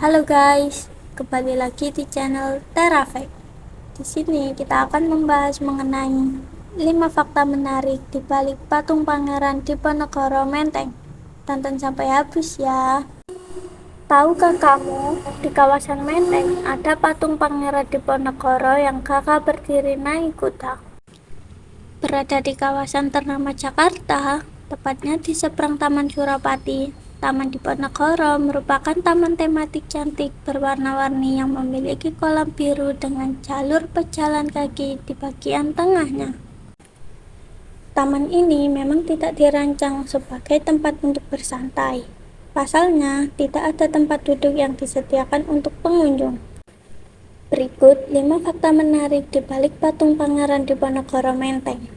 Halo guys, kembali lagi di channel Terafek. Di sini kita akan membahas mengenai 5 fakta menarik di balik patung Pangeran Diponegoro Menteng. Tonton sampai habis ya. Tahukah kamu, di kawasan Menteng ada patung Pangeran Diponegoro yang gagah berdiri naik kuda. Berada di kawasan ternama Jakarta, tepatnya di seberang Taman Suropati, Taman Diponegoro merupakan taman tematik cantik berwarna-warni yang memiliki kolam biru dengan jalur pejalan kaki di bagian tengahnya. Taman ini memang tidak dirancang sebagai tempat untuk bersantai. Pasalnya, tidak ada tempat duduk yang disediakan untuk pengunjung. Berikut 5 fakta menarik di balik patung Pangeran Diponegoro Menteng.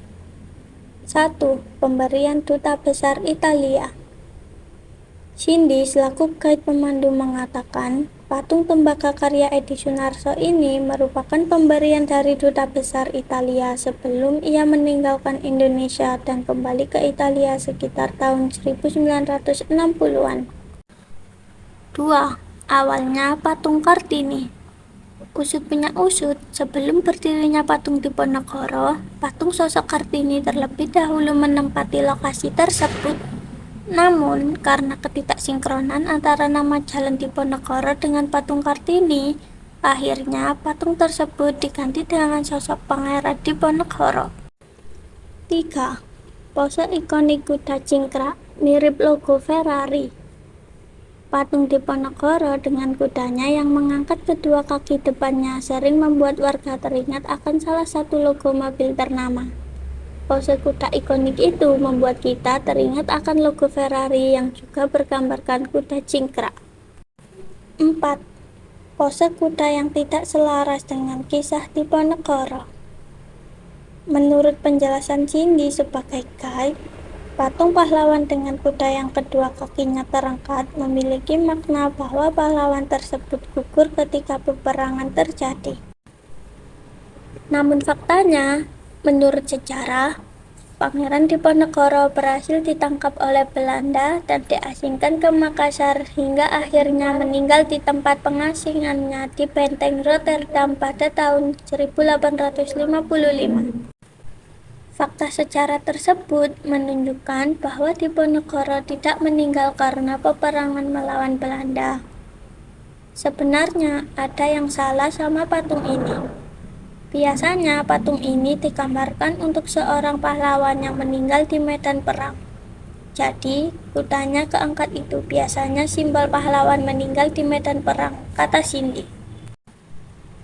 1. Pemberian Duta Besar Italia. Cindy selaku guide pemandu mengatakan, patung tembaga karya Edi Sunarso ini merupakan pemberian dari Duta Besar Italia sebelum ia meninggalkan Indonesia dan kembali ke Italia sekitar tahun 1960-an. 2. Awalnya patung Kartini. Usut punya usut, sebelum berdirinya patung Diponegoro, patung sosok Kartini terlebih dahulu menempati lokasi tersebut. Namun, karena ketidaksinkronan antara nama Jalan Diponegoro dengan patung Kartini, akhirnya patung tersebut diganti dengan sosok Pangeran Diponegoro. 3. Pose ikonik kuda cingkrak mirip logo Ferrari. Patung Diponegoro dengan kudanya yang mengangkat kedua kaki depannya sering membuat warga teringat akan salah satu logo mobil ternama. Pose kuda ikonik itu membuat kita teringat akan logo Ferrari yang juga bergambarkan kuda cingkrak. 4. Pose kuda yang tidak selaras dengan kisah Diponegoro. Menurut penjelasan Cindy sebagai guide, patung pahlawan dengan kuda yang kedua kakinya terangkat memiliki makna bahwa pahlawan tersebut gugur ketika peperangan terjadi. Namun faktanya, menurut sejarah, Pangeran Diponegoro berhasil ditangkap oleh Belanda dan diasingkan ke Makassar hingga akhirnya meninggal di tempat pengasingannya di Benteng Rotterdam pada tahun 1855. Fakta sejarah tersebut menunjukkan bahwa Diponegoro tidak meninggal karena peperangan melawan Belanda. Sebenarnya ada yang salah sama patung ini. Biasanya patung ini digambarkan untuk seorang pahlawan yang meninggal di medan perang. Jadi, kudanya keangkat itu biasanya simbol pahlawan meninggal di medan perang, kata Cindy.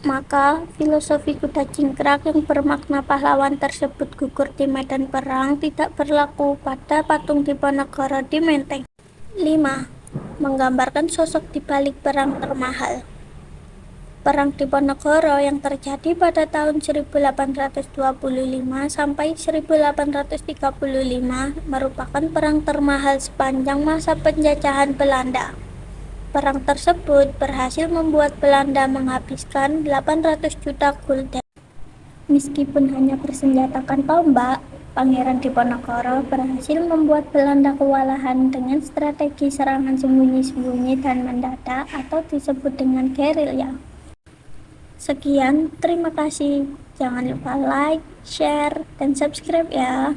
Maka, filosofi kuda cingkrak yang bermakna pahlawan tersebut gugur di medan perang tidak berlaku pada patung Diponegoro di Menteng. 5. Menggambarkan sosok di balik perang termahal. Perang Diponegoro yang terjadi pada tahun 1825 sampai 1835 merupakan perang termahal sepanjang masa penjajahan Belanda. Perang tersebut berhasil membuat Belanda menghabiskan 800 juta gulden. Meskipun hanya bersenjatakan tombak, Pangeran Diponegoro berhasil membuat Belanda kewalahan dengan strategi serangan sembunyi-sembunyi dan mendadak atau disebut dengan gerilya. Sekian, terima kasih. Jangan lupa like, share, dan subscribe ya.